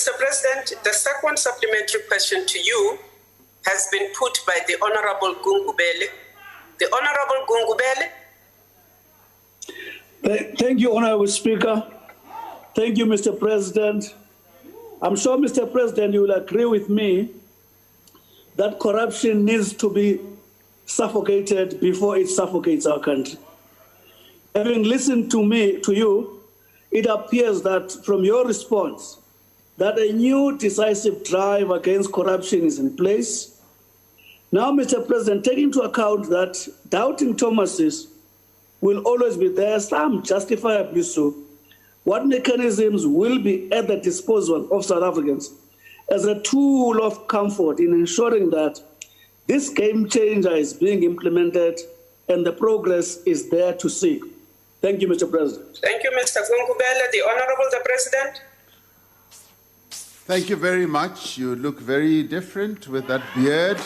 Mr. President, the second supplementary question to you has been put by the Honorable Gungubele. The Honorable Gungubele. Thank you, Honorable Speaker. Thank you, Mr. President. I'm sure, Mr. President, you will agree with me that corruption needs to be suffocated before it suffocates our country. Having listened to you, it appears that from your response that a new decisive drive against corruption is in place. Now, Mr. President, take into account that doubting Thomases will always be there, some justifiably so. What mechanisms will be at the disposal of South Africans as a tool of comfort in ensuring that this game changer is being implemented and the progress is there to see? Thank you, Mr. President. Thank you, Mr. Gungubele. The Honorable the President. Thank you very much. You look very different with that beard.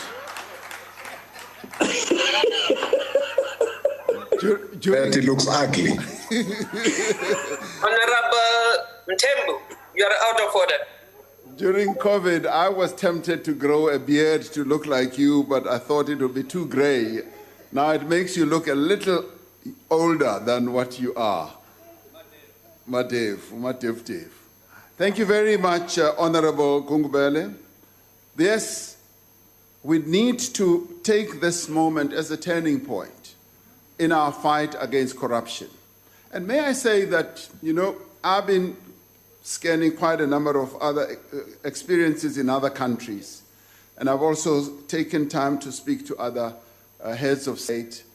It looks ugly. Honorable Mthembu, you are out of order. During COVID, I was tempted to grow a beard to look like you, but I thought it would be too gray. Now it makes you look a little older than what you are. Madev. Thank you very much, Honorable Gungubele. Yes, we need to take this moment as a turning point in our fight against corruption. And may I say that, I've been scanning quite a number of other experiences in other countries. And I've also taken time to speak to other heads of state.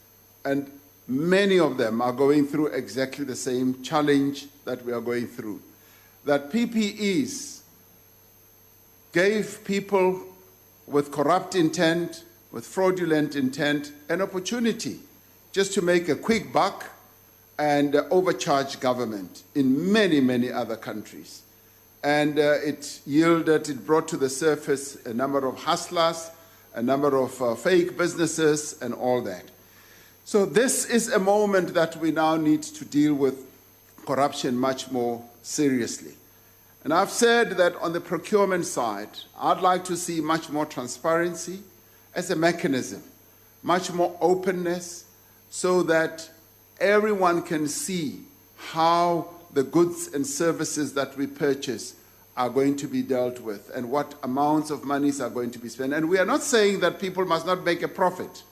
And many of them are going through exactly the same challenge that we are going through. That PPEs gave people with corrupt intent, with fraudulent intent, an opportunity just to make a quick buck and overcharge government in many, many other countries. And it brought to the surface a number of hustlers, a number of fake businesses and all that. So this is a moment that we now need to deal with corruption much more seriously. And I've said that on the procurement side, I'd like to see much more transparency as a mechanism, much more openness, so that everyone can see how the goods and services that we purchase are going to be dealt with and what amounts of monies are going to be spent. And we are not saying that people must not make a profit.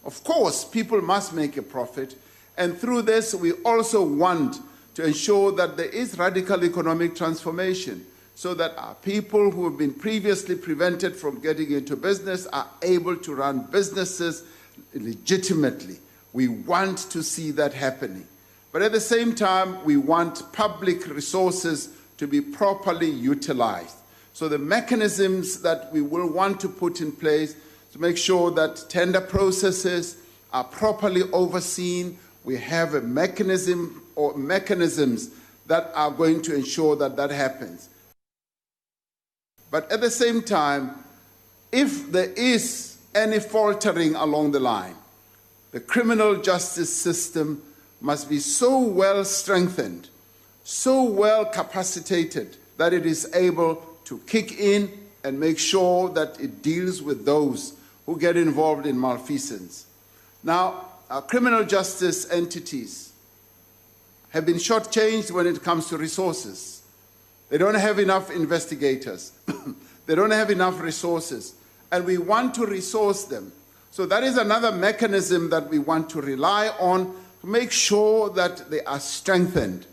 Of course, people must make a profit. And through this, we also want to ensure that there is radical economic transformation so that our people who have been previously prevented from getting into business are able to run businesses legitimately. We want to see that happening. But at the same time, we want public resources to be properly utilized. So the mechanisms that we will want to put in place to make sure that tender processes are properly overseen, we have a mechanism or mechanisms that are going to ensure that that happens. But at the same time, if there is any faltering along the line, the criminal justice system must be so well strengthened, so well capacitated that it is able to kick in and make sure that it deals with those who get involved in malfeasance. Now, our criminal justice entities have been shortchanged when it comes to resources. They don't have enough investigators. They don't have enough resources. And we want to resource them. So that is another mechanism that we want to rely on to make sure that they are strengthened.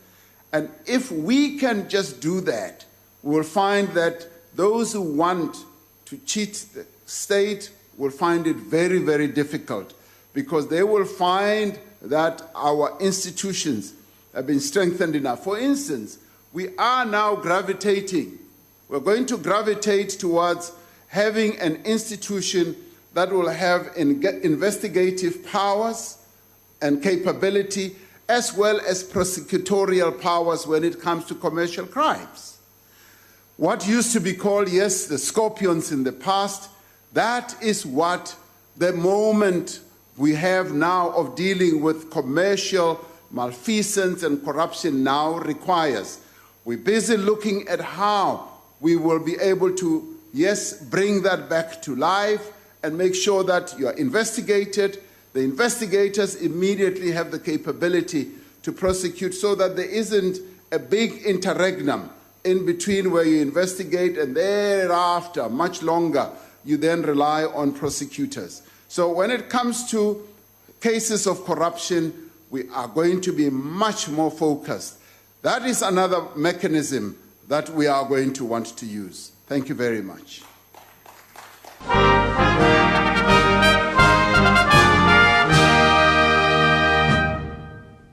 And if we can just do that, we will find that those who want to cheat the state will find it very, very difficult, because they will find that our institutions have been strengthened enough. For instance, we are now we're going to gravitate towards having an institution that will have investigative powers and capability, as well as prosecutorial powers when it comes to commercial crimes. What used to be called, yes, the scorpions in the past, that is what the moment we have now of dealing with commercial malfeasance and corruption now requires. We're busy looking at how we will be able to, yes, bring that back to life and make sure that you are investigated. The investigators immediately have the capability to prosecute so that there isn't a big interregnum in between where you investigate and thereafter, much longer, you then rely on prosecutors. So when it comes to cases of corruption, we are going to be much more focused. That is another mechanism that we are going to want to use. Thank you very much.